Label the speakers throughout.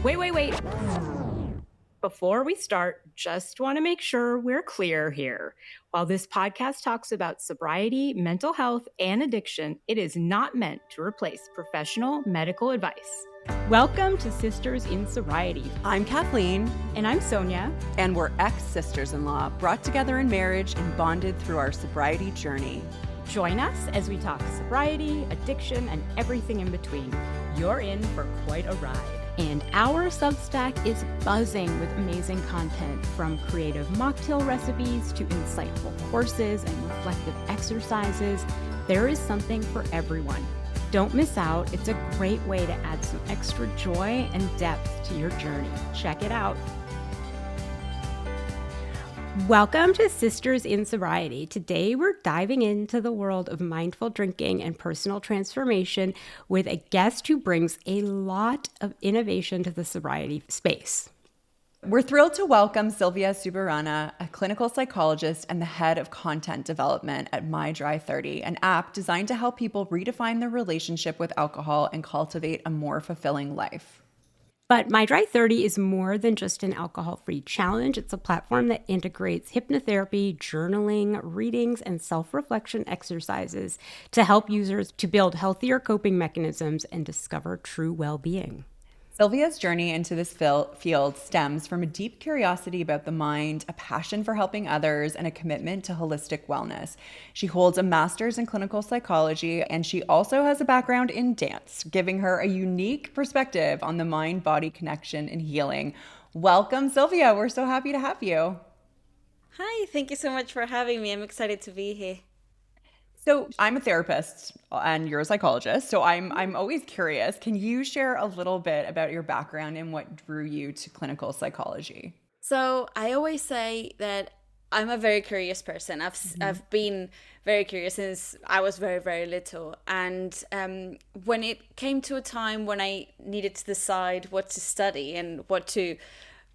Speaker 1: Wait. Before we start, just want to make sure we're clear here. While this podcast talks about sobriety, mental health, and addiction, it is not meant to replace professional medical advice. Welcome to Sisters in Sobriety.
Speaker 2: I'm Kathleen.
Speaker 1: And I'm Sonia.
Speaker 2: And we're ex-sisters-in-law, brought together in marriage and bonded through our sobriety journey.
Speaker 1: Join us as we talk sobriety, addiction, and everything in between. You're in for quite a ride. And our Substack is buzzing with amazing content, from creative mocktail recipes to insightful courses and reflective exercises. There is something for everyone. Don't miss out. It's a great way to add some extra joy and depth to your journey. Check it out. Welcome to Sisters in Sobriety. Today we're diving into the world of mindful drinking and personal transformation with a guest who brings a lot of innovation to the sobriety space.
Speaker 2: We're thrilled to welcome Silvia Subirana, a clinical psychologist and the head of content development at My Dry 30, an app designed to help people redefine their relationship with alcohol and cultivate a more fulfilling life.
Speaker 1: But My Dry 30 is more than just an alcohol-free challenge. It's a platform that integrates hypnotherapy, journaling, readings, and self-reflection exercises to help users to build healthier coping mechanisms and discover true well-being.
Speaker 2: Silvia's journey into this field stems from a deep curiosity about the mind, a passion for helping others, and a commitment to holistic wellness. She holds a master's in clinical psychology, and she also has a background in dance, giving her a unique perspective on the mind-body connection and healing. Welcome, Silvia. We're so happy to have you.
Speaker 3: Hi, thank you so much for having me. I'm excited to be here.
Speaker 2: So I'm a therapist and you're a psychologist, so I'm always curious. Can you share a little bit about your background and what drew you to clinical psychology?
Speaker 3: So I always say that I'm a very curious person. I've been very curious since I was very, very little. And when it came to a time when I needed to decide what to study and what to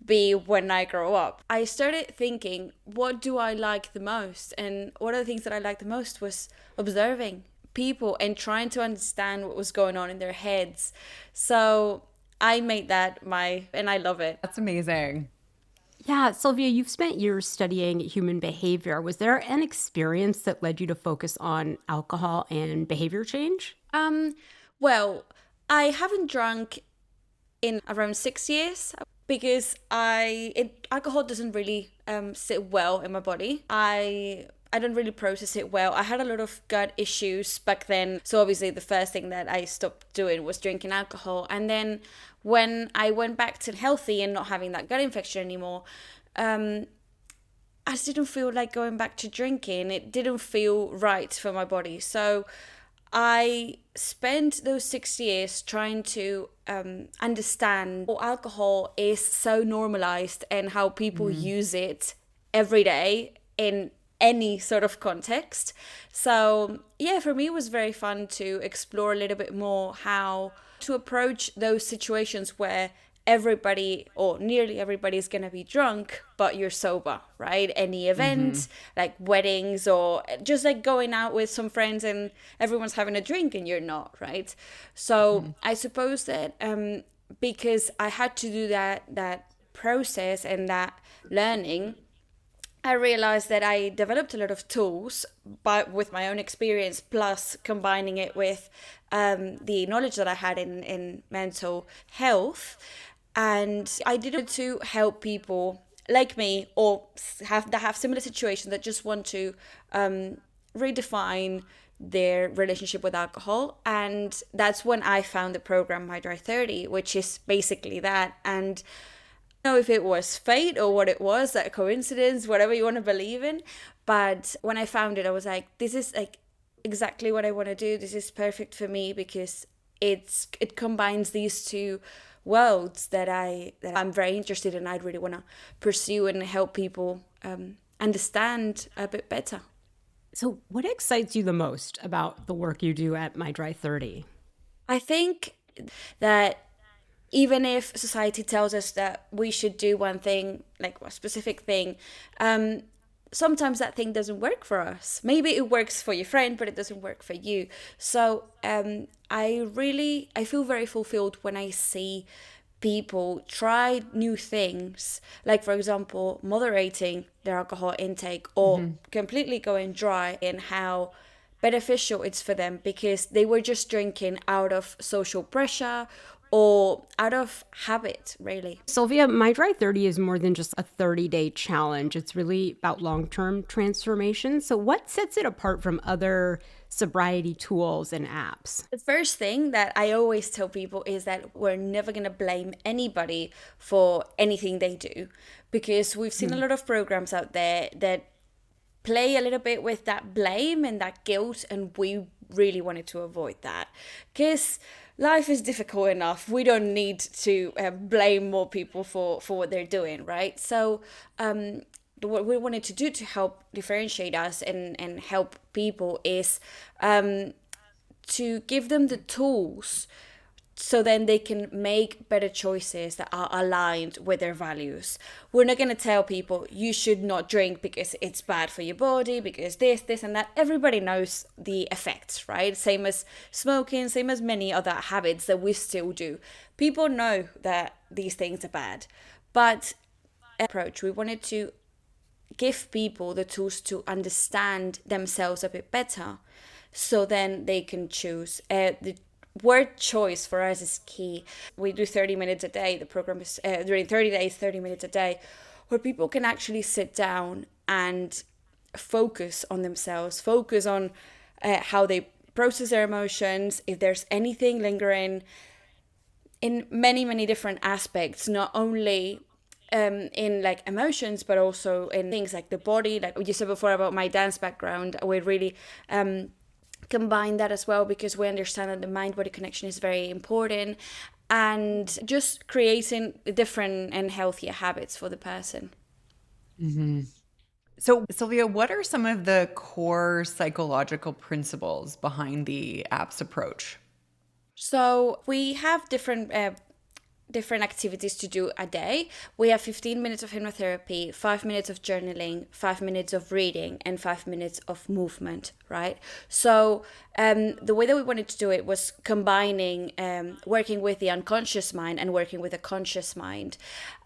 Speaker 3: be when I grow up, I started thinking, what do I like the most? And one of the things that I liked the most was observing people and trying to understand what was going on in their heads. So I made that and I love it.
Speaker 2: That's amazing.
Speaker 1: Yeah, Silvia, you've spent years studying human behavior. Was there an experience that led you to focus on alcohol and behavior change?
Speaker 3: Well, I haven't drunk in around 6 years. Because alcohol doesn't really sit well in my body. I don't really process it well. I had a lot of gut issues back then. So obviously the first thing that I stopped doing was drinking alcohol. And then when I went back to healthy and not having that gut infection anymore, I just didn't feel like going back to drinking. It didn't feel right for my body. So I spent those 6 years trying to understand how alcohol is so normalized and how people use it every day in any sort of context. So yeah, for me it was very fun to explore a little bit more how to approach those situations where everybody or nearly everybody is going to be drunk, but you're sober, right? Any event, like weddings or just like going out with some friends and everyone's having a drink and you're not, right? So I suppose that because I had to do that process and that learning, I realized that I developed a lot of tools but with my own experience, plus combining it with the knowledge that I had in mental health. And I did it to help people like me or have similar situations that just want to redefine their relationship with alcohol. And that's when I found the program My Dry 30, which is basically that. And I don't know if it was fate or what it was, that coincidence, whatever you want to believe in. But when I found it, I was like, this is like exactly what I want to do. This is perfect for me because it combines these two worlds that I'm very interested in. I really want to pursue and help people understand a bit better.
Speaker 1: So what excites you the most about the work you do at My Dry 30?
Speaker 3: I think that even if society tells us that we should do one thing, like a specific thing, sometimes that thing doesn't work for us. Maybe it works for your friend, but it doesn't work for you. So I feel very fulfilled when I see people try new things, like for example moderating their alcohol intake or completely going dry, and how beneficial it's for them because they were just drinking out of social pressure or out of habit, really.
Speaker 1: Sylvia, My Dry 30 is more than just a 30-day challenge. It's really about long-term transformation. So what sets it apart from other sobriety tools and apps?
Speaker 3: The first thing that I always tell people is that we're never going to blame anybody for anything they do, because we've seen a lot of programs out there that play a little bit with that blame and that guilt, and we really wanted to avoid that because life is difficult enough. We don't need to blame more people for what they're doing, right? So what we wanted to do to help differentiate us and help people is to give them the tools so then they can make better choices that are aligned with their values. We're not going to tell people you should not drink because it's bad for your body, because this and that. Everybody knows the effects, right? Same as smoking, same as many other habits that we still do. People know that these things are bad. But approach, we wanted to give people the tools to understand themselves a bit better so then they can choose. The word choice for us is key. We do 30 minutes a day. The program is during 30 days, 30 minutes a day, where people can actually sit down and focus on themselves, focus on how they process their emotions, if there's anything lingering in many, many different aspects, not only in like emotions, but also in things like the body. Like you said before about my dance background, we really combine that as well, because we understand that the mind-body connection is very important, and just creating different and healthier habits for the person.
Speaker 2: So, Sylvia, what are some of the core psychological principles behind the app's approach?
Speaker 3: So we have different activities to do a day. We have 15 minutes of hypnotherapy, 5 minutes of journaling, 5 minutes of reading, and 5 minutes of movement, right? So the way that we wanted to do it was combining working with the unconscious mind and working with the conscious mind.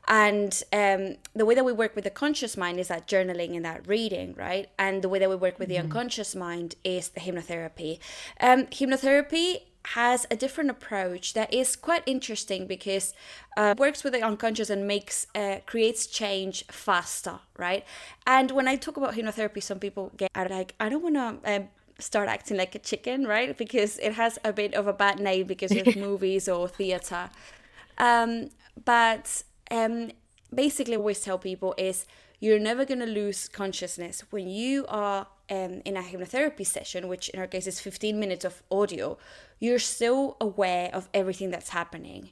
Speaker 3: And the way that we work with the conscious mind is that journaling and that reading, right? And the way that we work with the unconscious mind is the hypnotherapy. Hypnotherapy has a different approach that is quite interesting because works with the unconscious and creates change faster, right? And when I talk about hypnotherapy, some people get out like, I don't want to start acting like a chicken, right? Because it has a bit of a bad name because of movies or theater. But basically what I always tell people is you're never going to lose consciousness. When you are in a hypnotherapy session, which in our case is 15 minutes of audio, you're still aware of everything that's happening.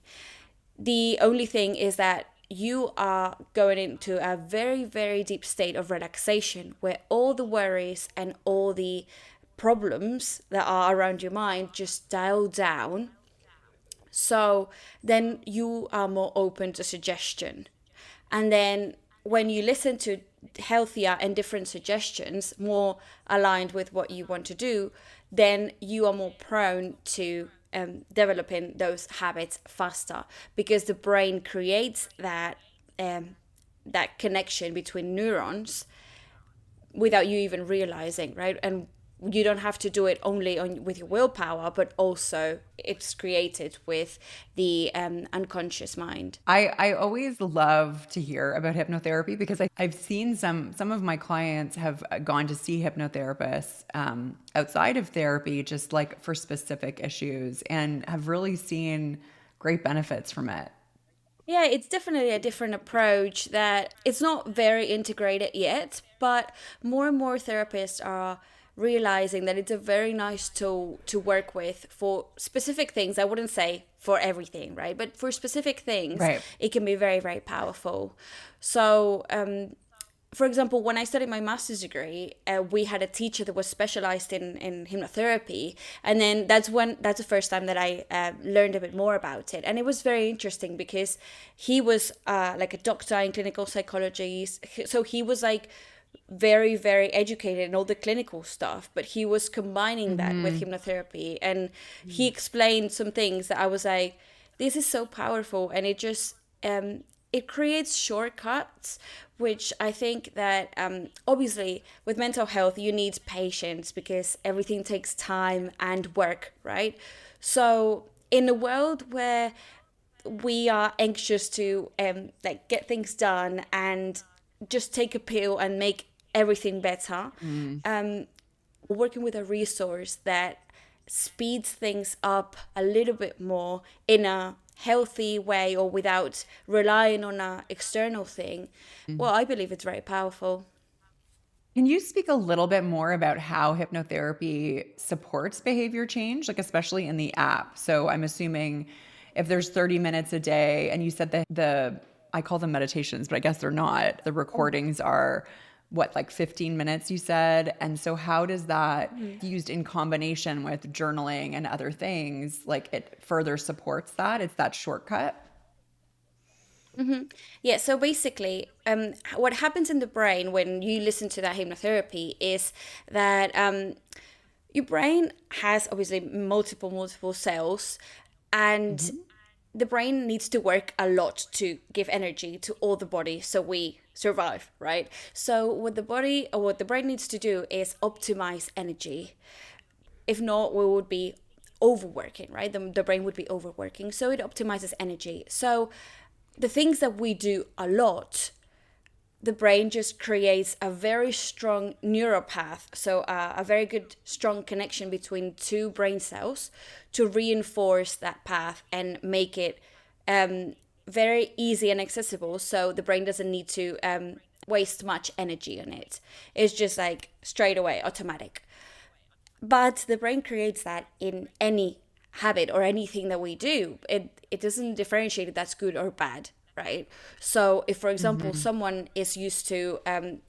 Speaker 3: The only thing is that you are going into a very, very deep state of relaxation where all the worries and all the problems that are around your mind just dial down. So then you are more open to suggestion. And then when you listen to healthier and different suggestions, more aligned with what you want to do, then you are more prone to developing those habits faster, because the brain creates that connection between neurons without you even realizing, right? And you don't have to do it only with your willpower, but also it's created with the unconscious mind.
Speaker 2: I always love to hear about hypnotherapy because I've seen some of my clients have gone to see hypnotherapists outside of therapy, just like for specific issues, and have really seen great benefits from it.
Speaker 3: Yeah, it's definitely a different approach that it's not very integrated yet, but more and more therapists are realizing that it's a very nice tool to work with for specific things. I wouldn't say for everything, right? But for specific things, right, it can be very, very powerful. So, for example, when I studied my master's degree, we had a teacher that was specialized in hypnotherapy. And then that's the first time that I learned a bit more about it. And it was very interesting because he was like a doctor in clinical psychology. So he was like very, very educated in all the clinical stuff, but he was combining that with hypnotherapy. And he explained some things that I was like, this is so powerful, and it just it creates shortcuts, which I think that obviously with mental health you need patience because everything takes time and work, right? So in a world where we are anxious to like get things done and just take a pill and make everything better, working with a resource that speeds things up a little bit more in a healthy way or without relying on an external thing, well, I believe it's very powerful.
Speaker 2: Can you speak a little bit more about how hypnotherapy supports behavior change, like especially in the app? So I'm assuming if there's 30 minutes a day, and you said that I call them meditations, but I guess they're not. The recordings are what, like 15 minutes, you said? And so how does that used in combination with journaling and other things, like it further supports that? It's that shortcut?
Speaker 3: Yeah, so basically, what happens in the brain when you listen to that hypnotherapy is that your brain has obviously multiple cells, and the brain needs to work a lot to give energy to all the body so we survive, right? So what the body or what the brain needs to do is optimize energy. If not, we would be overworking, right? The brain would be overworking. So it optimizes energy. So the things that we do a lot, the brain just creates a very strong neural path, so a very good strong connection between two brain cells to reinforce that path and make it very easy and accessible, so the brain doesn't need to waste much energy on it. It's just like straight away automatic. But the brain creates that in any habit or anything that we do. It doesn't differentiate if that's good or bad, right? So if, for example, someone is used to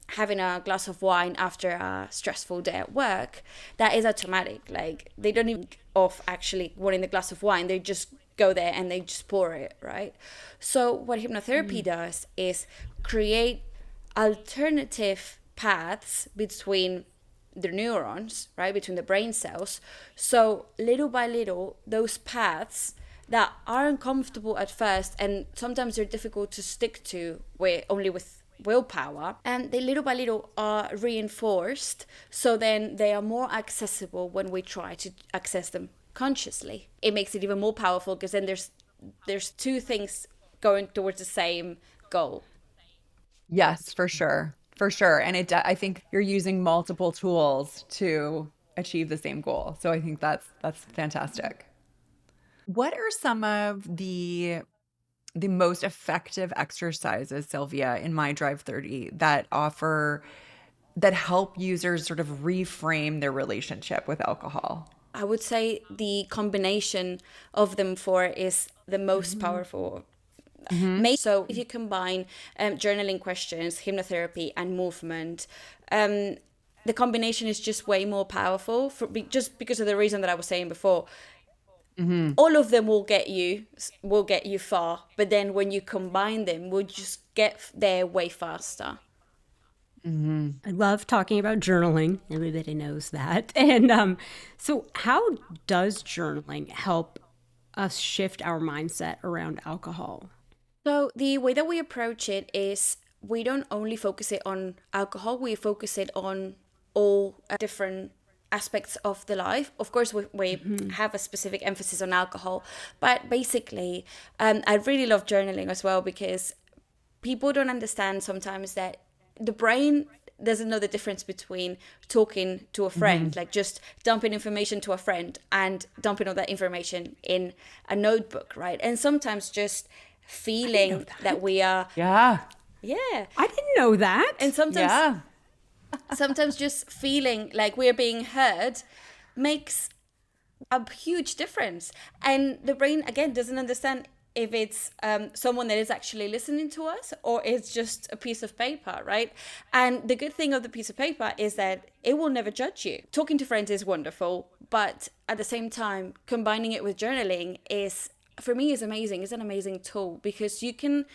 Speaker 3: having a glass of wine after a stressful day at work, that is automatic. Like they don't even think of actually wanting the glass of wine. They just go there and they just pour it, right? So what hypnotherapy does is create alternative paths between the neurons, right, between the brain cells. So little by little, those paths that are uncomfortable at first, and sometimes they're difficult to stick to only with willpower, and they little by little are reinforced, so then they are more accessible when we try to access them consciously. It makes it even more powerful because then there's two things going towards the same goal.
Speaker 2: Yes, for sure. For sure. And I think you're using multiple tools to achieve the same goal. So I think that's fantastic. What are some of the most effective exercises, Sylvia, in My Drive 30 that help users sort of reframe their relationship with alcohol?
Speaker 3: I would say the combination of them four is the most powerful. So if you combine journaling questions, hypnotherapy, and movement, the combination is just way more powerful just because of the reason that I was saying before. All of them will get you far, but then when you combine them, we'll just get there way faster.
Speaker 1: I love talking about journaling. Everybody knows that. And so how does journaling help us shift our mindset around alcohol?
Speaker 3: So the way that we approach it is we don't only focus it on alcohol, we focus it on all different aspects of the life. Of course, we have a specific emphasis on alcohol, but basically, I really love journaling as well because people don't understand sometimes that the brain doesn't know the difference between talking to a friend, like just dumping information to a friend and dumping all that information in a notebook, right? And sometimes just feeling that we are
Speaker 2: Yeah.
Speaker 1: I didn't know that.
Speaker 3: and sometimes just feeling like we're being heard makes a huge difference, and the brain again doesn't understand if it's someone that is actually listening to us or it's just a piece of paper, right? And the good thing of the piece of paper is that it will never judge you. Talking to friends is wonderful, but at the same time combining it with journaling is, for me, is amazing. It's an amazing tool because you can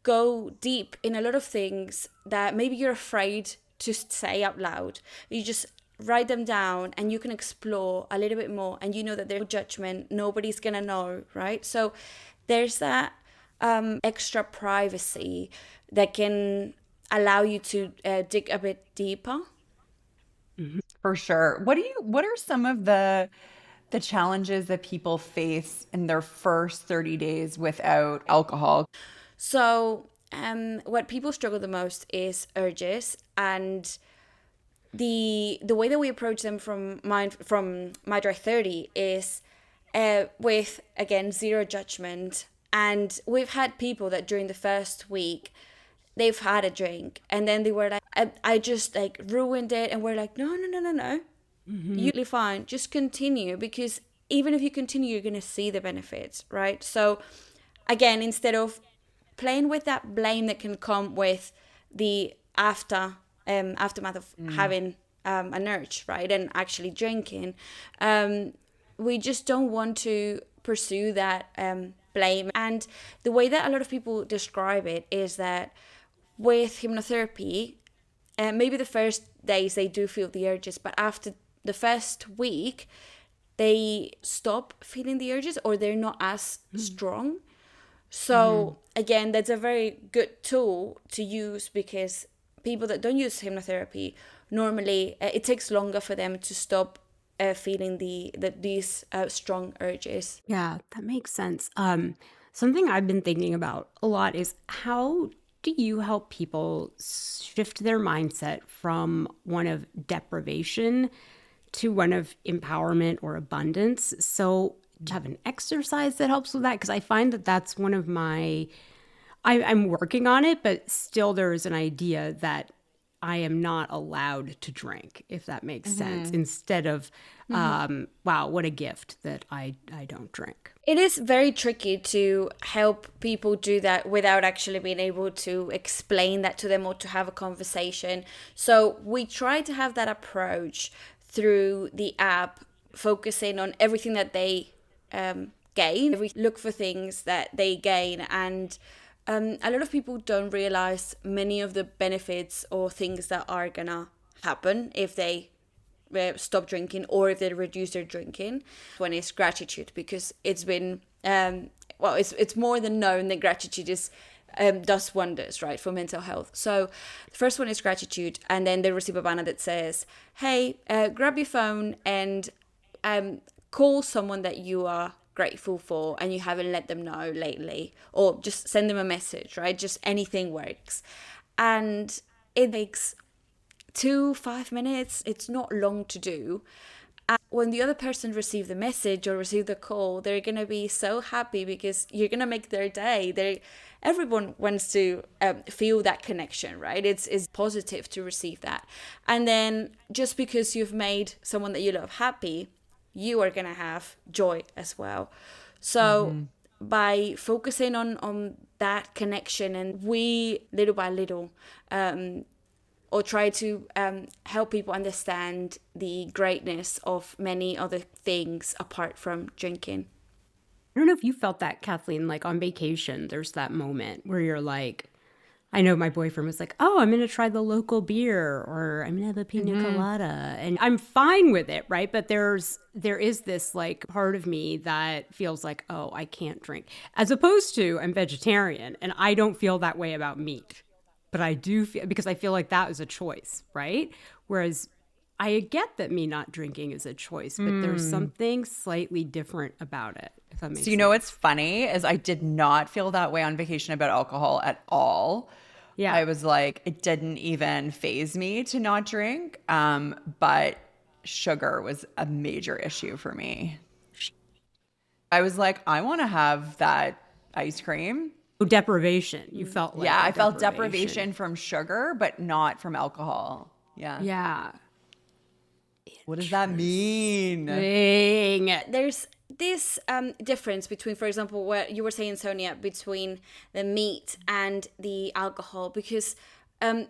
Speaker 3: go deep in a lot of things that maybe you're afraid to say out loud. You just write them down and you can explore a little bit more, and you know that there's no judgment, nobody's gonna know, right? So there's that extra privacy that can allow you to dig a bit deeper.
Speaker 2: For sure. What are some of the challenges that people face in their first 30 days without alcohol?
Speaker 3: So, what people struggle the most is urges, and the way that we approach them from My Dry 30 is with, again, zero judgment. And we've had people that during the first week they've had a drink and then they were like, I just like ruined it, and we're like, no, no, no, no, no, you're fine, just continue, because even if you continue, you're going to see the benefits, right? So again, instead of playing with that blame that can come with the aftermath of having an urge, right, and actually drinking, we just don't want to pursue that blame. And the way that a lot of people describe it is that with hypnotherapy, maybe the first days they do feel the urges, but after the first week, they stop feeling the urges, or they're not as strong. So again, that's a very good tool to use, because people that don't use hypnotherapy, normally it takes longer for them to stop feeling these strong urges.
Speaker 1: Yeah, that makes sense. Something I've been thinking about a lot is, how do you help people shift their mindset from one of deprivation to one of empowerment or abundance? So, do you have an exercise that helps with that? Because I find that that's one of I'm working on it, but still there is an idea that I am not allowed to drink, if that makes sense, instead of, wow, what a gift that I don't drink.
Speaker 3: It is very tricky to help people do that without actually being able to explain that to them or to have a conversation. So we try to have that approach through the app, focusing on everything that they gain. We look for things that they gain, and a lot of people don't realize many of the benefits or things that are gonna happen if they stop drinking or if they reduce their drinking. One is gratitude, because it's been it's more than known that gratitude is does wonders, right, for mental health. So the first one is gratitude, and then they receive a banner that says, hey, grab your phone and call someone that you are grateful for and you haven't let them know lately, or just send them a message, right? Just anything works. And it takes 2-5 minutes. It's not long to do. And when the other person receives the message or receive the call, they're going to be so happy, because you're going to make their day. Everyone wants to feel that connection, right? It's positive to receive that. And then just because you've made someone that you love happy, you are going to have joy as well. So by focusing on that connection, and we little by little or try to help people understand the greatness of many other things apart from drinking.
Speaker 1: I don't know if you felt that, Kathleen, like on vacation, there's that moment where you're like, I know my boyfriend was like, oh, I'm going to try the local beer, or I'm going to have a pina colada. And I'm fine with it, right? But there is this like part of me that feels like, oh, I can't drink. As opposed to, I'm vegetarian and I don't feel that way about meat. But I do feel, because I feel like that is a choice, right? Whereas I get that me not drinking is a choice, but there's something slightly different about it, if that makes sense.
Speaker 2: So you know what's funny is I did not feel that way on vacation about alcohol at all.
Speaker 1: Yeah.
Speaker 2: I was like, it didn't even faze me to not drink. But sugar was a major issue for me. I was like, I want to have that ice cream.
Speaker 1: Deprivation. You felt like
Speaker 2: I felt deprivation from sugar, but not from alcohol. Yeah.
Speaker 1: Yeah.
Speaker 2: What does that mean?
Speaker 3: There's this difference between, for example, what you were saying, Sonia, between the meat and the alcohol, because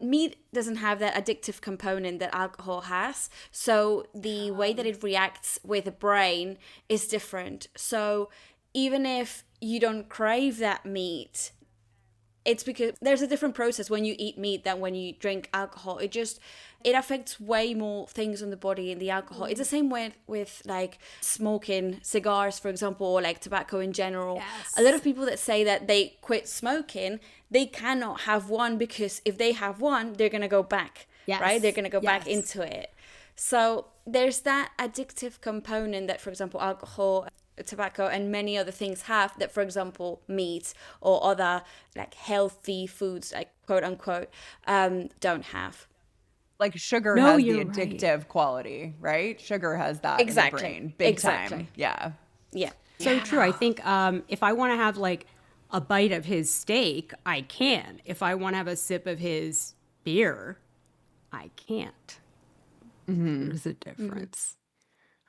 Speaker 3: meat doesn't have that addictive component that alcohol has. So the way that it reacts with the brain is different. So even if you don't crave that meat, It's because there's a different process when you eat meat than when you drink alcohol. It affects way more things on the body in the alcohol. It's the same way with like smoking cigars, for example, or like tobacco in general.
Speaker 1: Yes.
Speaker 3: A lot of people that say that they quit smoking, they cannot have one, because if they have one, they're going to go back,
Speaker 1: Yes.
Speaker 3: right? They're going to go back
Speaker 1: Yes.
Speaker 3: into it. So there's that addictive component that, for example, alcohol, tobacco, and many other things have, that, for example, meat or other like healthy foods, like quote unquote, don't have.
Speaker 2: Like sugar
Speaker 1: No,
Speaker 2: has the
Speaker 1: you're right.
Speaker 2: addictive quality, right? Sugar has that
Speaker 3: Exactly.
Speaker 2: in the brain, big
Speaker 3: Exactly.
Speaker 2: time. Yeah.
Speaker 3: Yeah.
Speaker 1: So true. I think if I want to have like a bite of his steak, I can. If I want to have a sip of his beer, I can't. There's a difference.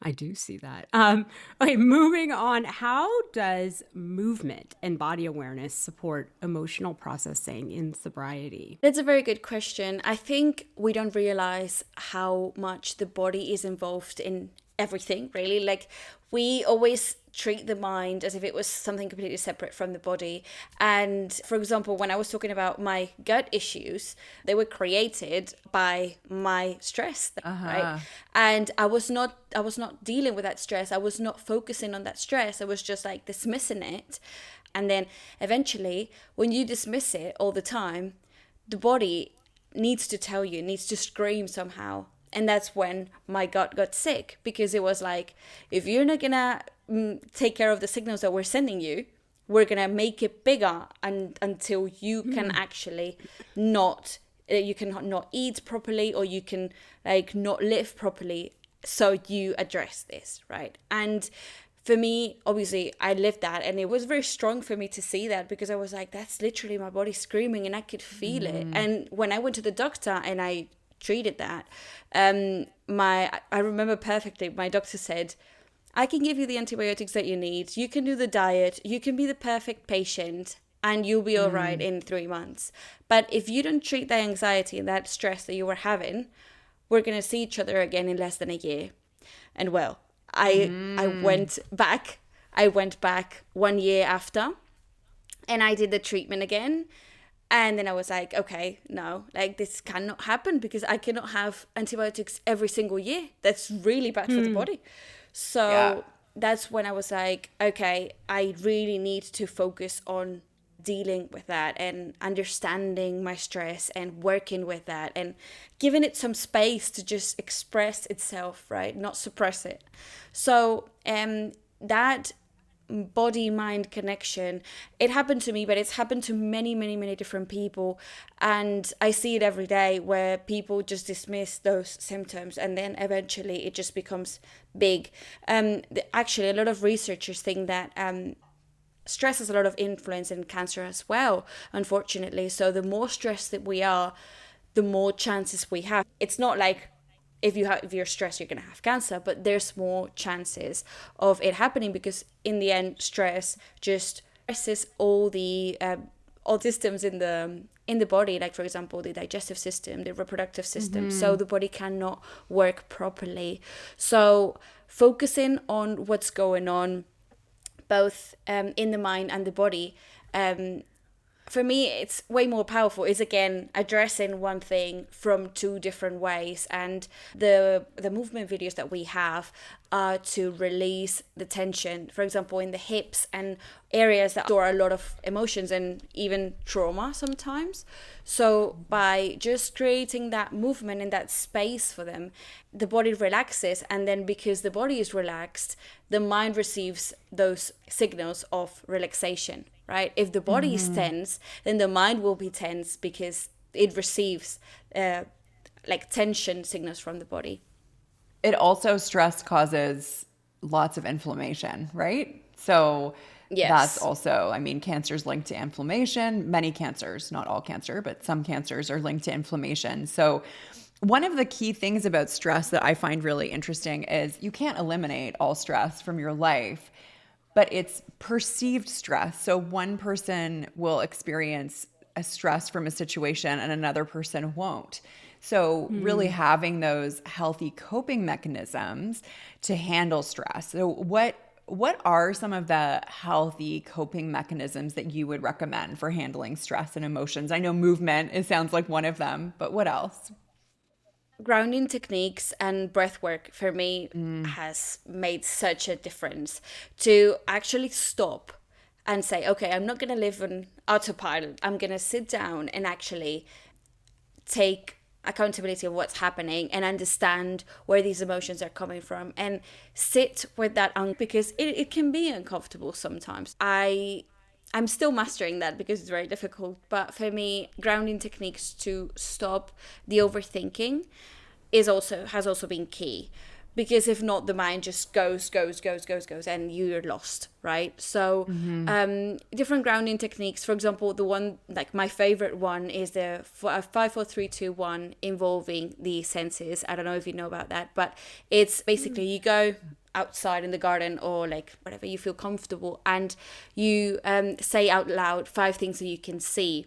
Speaker 1: I do see that. Okay, moving on. How does movement and body awareness support emotional processing in sobriety?
Speaker 3: That's a very good question. I think we don't realize how much the body is involved in everything, really. Like, we always treat the mind as if it was something completely separate from the body. And for example, when I was talking about my gut issues, they were created by my stress, right? And I was not dealing with that stress. I was not focusing on that stress. I was just like dismissing it. And then eventually, when you dismiss it all the time, the body needs to tell you, needs to scream somehow. And that's when my gut got sick, because it was like, if you're not gonna take care of the signals that we're sending you, we're gonna make it bigger until you can actually not eat properly, or you can like not live properly. So you address this, right? And for me, obviously, I lived that, and it was very strong for me to see that, because I was like, that's literally my body screaming, and I could feel it. And when I went to the doctor and I treated that, I remember perfectly, my doctor said, I can give you the antibiotics that you need, you can do the diet, you can be the perfect patient, and you'll be all right in 3 months. But if you don't treat that anxiety and that stress that you were having, we're going to see each other again in less than a year. And well, I went back 1 year after, and I did the treatment again. And then I was like, okay, no, like this cannot happen, because I cannot have antibiotics every single year. That's really bad for the body. So that's when I was like, okay, I really need to focus on dealing with that and understanding my stress and working with that and giving it some space to just express itself, right? Not suppress it. So that body-mind connection, it happened to me, but it's happened to many, many, many different people. And I see it every day, where people just dismiss those symptoms, and then eventually it just becomes big. Actually, a lot of researchers think that stress has a lot of influence in cancer as well, unfortunately. So the more stressed that we are, the more chances we have. It's not like if you're stressed, you're going to have cancer, but there's more chances of it happening, because in the end, stress just stresses all systems in the body, like for example, the digestive system, the reproductive system. So the body cannot work properly. So focusing on what's going on, both in the mind and the body, for me, it's way more powerful. Is again addressing one thing from two different ways, and the movement videos that we have are to release the tension, for example, in the hips and areas that store a lot of emotions and even trauma sometimes. So by just creating that movement and that space for them, the body relaxes, and then because the body is relaxed, the mind receives those signals of relaxation. Right? If the body is tense, then the mind will be tense, because it receives like tension signals from the body.
Speaker 2: It also, stress causes lots of inflammation, right? So
Speaker 3: Yes.
Speaker 2: that's also, I mean, cancer's linked to inflammation. Many cancers, not all cancer, but some cancers are linked to inflammation. So one of the key things about stress that I find really interesting is you can't eliminate all stress from your life, but it's perceived stress. So one person will experience a stress from a situation and another person won't. So really having those healthy coping mechanisms to handle stress. So what What are some of the healthy coping mechanisms that you would recommend for handling stress and emotions? I know movement, it sounds like one of them, but what else?
Speaker 3: Grounding techniques and breath work for me has made such a difference to actually stop and say, okay, I'm not going to live on autopilot. I'm going to sit down and actually take accountability of what's happening and understand where these emotions are coming from and sit with that because it can be uncomfortable sometimes. I'm still mastering that because it's very difficult, but for me, grounding techniques to stop the overthinking has also been key, because if not, the mind just goes, and you're lost, right? So different grounding techniques. For example, the one, like my favorite one is the 5, 4, 3, 2, 1 involving the senses. I don't know if you know about that, but it's basically you go outside in the garden or like whatever you feel comfortable, and you say out loud 5 things that you can see,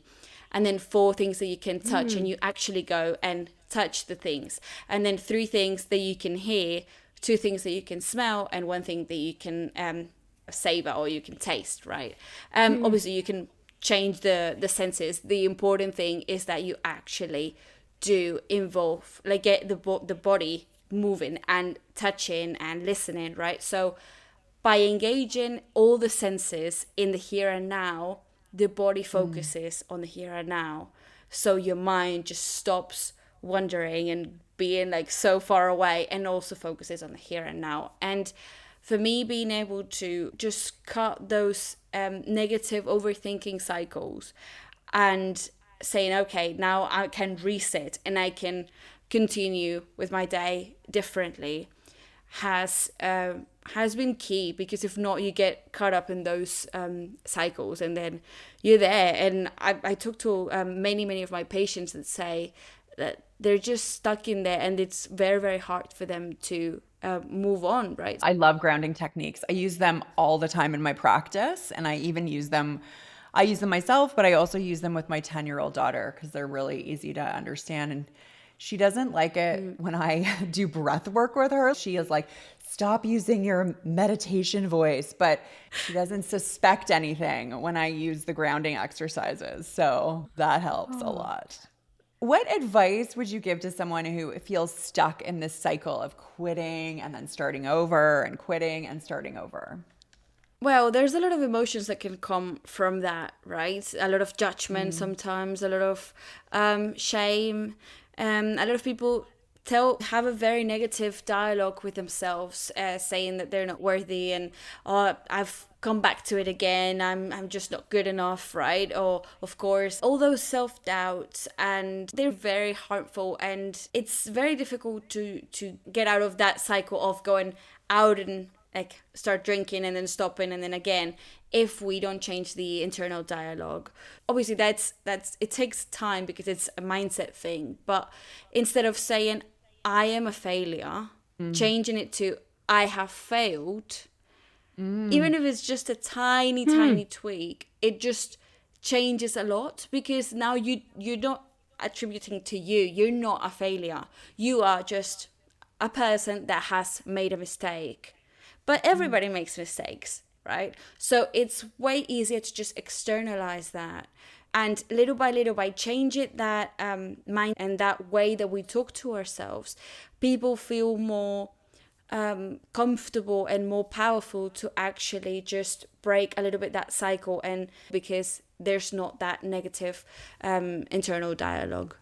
Speaker 3: and then 4 things that you can touch, and you actually go and touch the things, and then 3 things that you can hear, 2 things that you can smell, and 1 thing that you can savor or you can taste, right? Obviously you can change the senses. The important thing is that you actually do involve, like, get the body moving and touching and listening, right? So by engaging all the senses in the here and now, the body focuses on the here and now, so your mind just stops wandering and being like so far away, and also focuses on the here and now. And for me, being able to just cut those negative overthinking cycles and saying, okay, now I can reset and I can continue with my day differently has been key, because if not, you get caught up in those cycles, and then you're there. And I talk to many of my patients that say that they're just stuck in there, and it's very, very hard for them to move on, right?
Speaker 2: I love grounding techniques. I use them all the time in my practice, and I use them myself, but I also use them with my 10-year-old daughter because they're really easy to understand. And she doesn't like it when I do breath work with her. She is like, stop using your meditation voice, but she doesn't suspect anything when I use the grounding exercises. So that helps a lot. What advice would you give to someone who feels stuck in this cycle of quitting and then starting over and quitting and starting over?
Speaker 3: Well, there's a lot of emotions that can come from that, right? A lot of judgment sometimes, a lot of shame. A lot of people have a very negative dialogue with themselves, saying that they're not worthy, and I've come back to it again, I'm just not good enough, right? Or of course all those self-doubts, and they're very harmful, and it's very difficult to get out of that cycle of going out and like start drinking and then stopping and then again, if we don't change the internal dialogue. Obviously that's it takes time because it's a mindset thing, but instead of saying I am a failure, changing it to I have failed, even if it's just a tiny tweak, it just changes a lot, because now you're not attributing to you're not a failure, you are just a person that has made a mistake. But everybody makes mistakes, right? So it's way easier to just externalize that. And little by little, by changing that mind and that way that we talk to ourselves, people feel more comfortable and more powerful to actually just break a little bit that cycle, and because there's not that negative internal dialogue.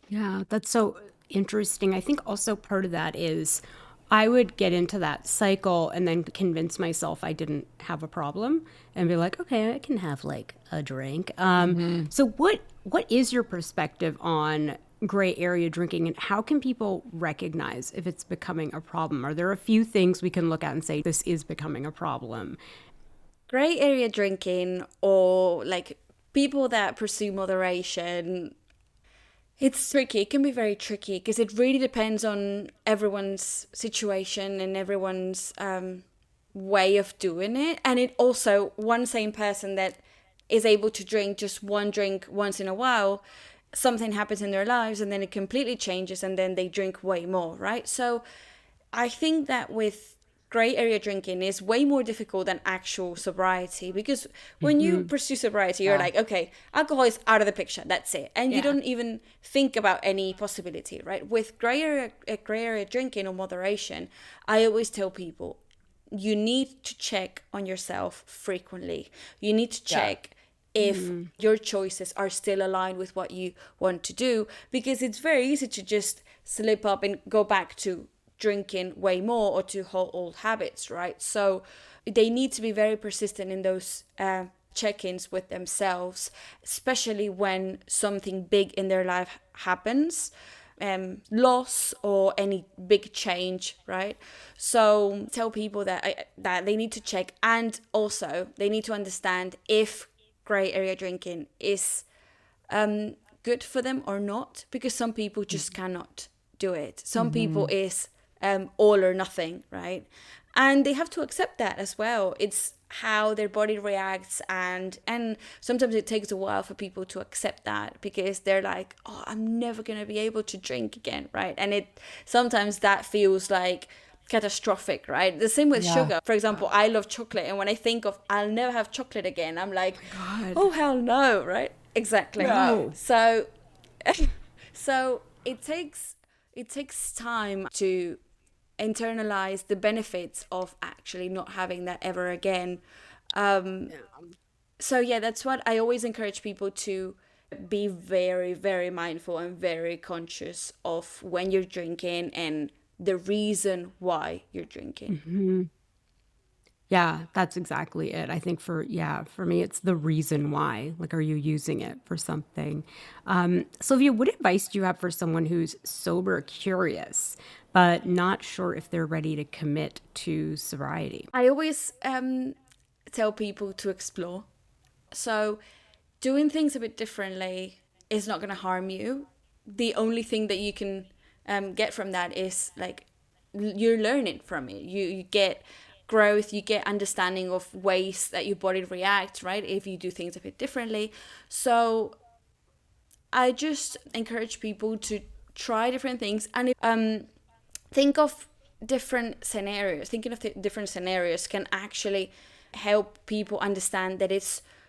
Speaker 1: Yeah, that's so interesting. I think also part of that is I would get into that cycle and then convince myself I didn't have a problem and be like, okay, I can have like a drink. So what is your perspective on gray area drinking, and how can people recognize if it's becoming a problem? Are there a few things we can look at and say this is becoming a problem?
Speaker 3: Gray area drinking, or like people that pursue moderation, it's tricky. It can be very tricky because it really depends on everyone's situation and everyone's way of doing it. And it also, one same person that is able to drink just one drink once in a while, something happens in their lives and then it completely changes and then they drink way more, right? So I think that with gray area drinking is way more difficult than actual sobriety, because when you pursue sobriety, you're like, okay, alcohol is out of the picture, that's it, and you don't even think about any possibility, right? With gray area drinking or moderation, I always tell people, you need to check on yourself frequently. You need to check if your choices are still aligned with what you want to do, because it's very easy to just slip up and go back to drinking way more or to old habits, right? So they need to be very persistent in those check-ins with themselves, especially when something big in their life happens, loss or any big change, right? So tell people that they need to check, and also they need to understand if gray area drinking is good for them or not, because some people just cannot do it. Some people is all or nothing, right? And they have to accept that as well. It's how their body reacts, and sometimes it takes a while for people to accept that, because they're like, oh, I'm never gonna be able to drink again, right? And it sometimes that feels like catastrophic, right? The same with sugar. For example, I love chocolate, and when I think of I'll never have chocolate again, I'm like, oh hell no, right? Exactly. No. So it takes time to internalize the benefits of actually not having that ever again. So yeah, that's what I always encourage people to be very, very mindful and very conscious of when you're drinking and the reason why you're drinking.
Speaker 1: Yeah, that's exactly it. I think for me, it's the reason why. Like, are you using it for something? Silvia, what advice do you have for someone who's sober curious, but not sure if they're ready to commit to sobriety?
Speaker 3: I always tell people to explore. So doing things a bit differently is not going to harm you. The only thing that you can get from that is like you're learning from it. You get growth, you get understanding of ways that your body reacts, right? If you do things a bit differently. So I just encourage people to try different things and think of different scenarios. Thinking of different scenarios can actually help people understand that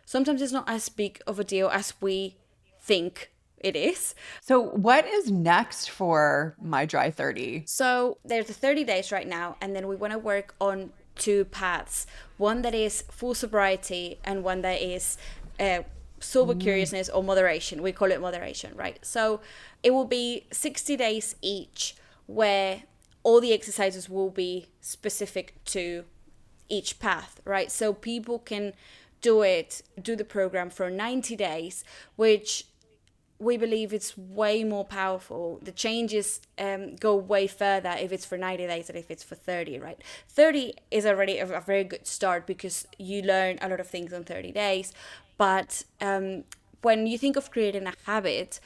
Speaker 3: sometimes it's not as big of a deal as we think it is.
Speaker 2: So what is next for My Dry 30?
Speaker 3: So there's the 30 days right now, and then we want to work on 2 paths. One that is full sobriety and one that is sober curiousness or moderation. We call it moderation, right? So it will be 60 days each, where all the exercises will be specific to each path, right? So people can do the program for 90 days, which we believe it's way more powerful. The changes go way further if it's for 90 days than if it's for 30, right? 30 is already a very good start because you learn a lot of things in 30 days. But when you think of creating a habit,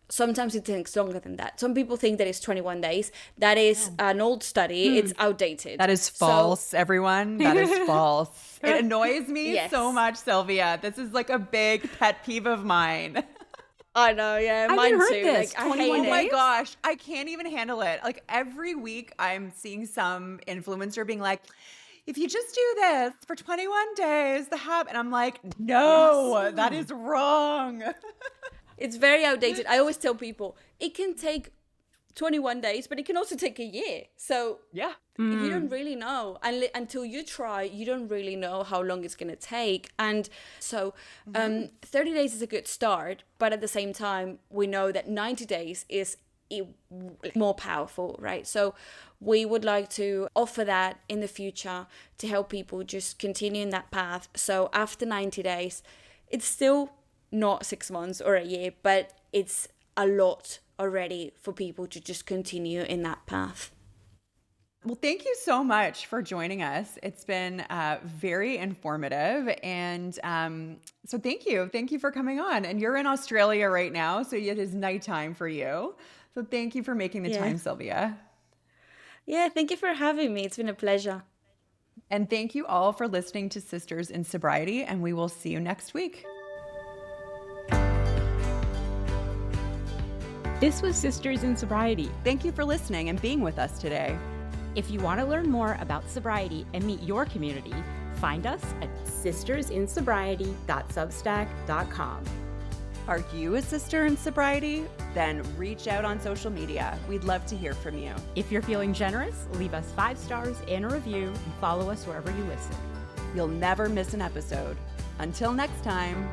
Speaker 3: sometimes it takes longer than that. Some people think that it's 21 days. That is an old study. It's outdated.
Speaker 2: That is false, everyone. That is false. It annoys me so much, Silvia. This is like a big pet peeve of mine.
Speaker 3: I know, yeah, mine too.
Speaker 1: This.
Speaker 3: Like, I hate it.
Speaker 2: Oh my gosh, I can't even handle it. Like every week I'm seeing some influencer being like, if you just do this for 21 days, the habit, and I'm like, no, that is wrong.
Speaker 3: It's very outdated. I always tell people it can take 21 days, but it can also take a year. So
Speaker 2: yeah,
Speaker 3: you don't really know until you try. You don't really know how long it's going to take. And so 30 days is a good start, but at the same time, we know that 90 days is more powerful, right? So we would like to offer that in the future to help people just continue in that path. So after 90 days, it's still not 6 months or a year, but it's a lot already for people to just continue in that path.
Speaker 2: Well, thank you so much for joining us. It's been very informative. And so thank you. Thank you for coming on. And you're in Australia right now, so it is nighttime for you. So thank you for making the time, Silvia.
Speaker 3: Yeah, thank you for having me. It's been a pleasure.
Speaker 2: And thank you all for listening to Sisters in Sobriety, and we will see you next week.
Speaker 1: This was Sisters in Sobriety.
Speaker 2: Thank you for listening and being with us today.
Speaker 1: If you want to learn more about sobriety and meet your community, find us at sistersinsobriety.substack.com.
Speaker 2: Are you a sister in sobriety? Then reach out on social media. We'd love to hear from you.
Speaker 1: If you're feeling generous, leave us 5 stars and a review and follow us wherever you listen.
Speaker 2: You'll never miss an episode. Until next time.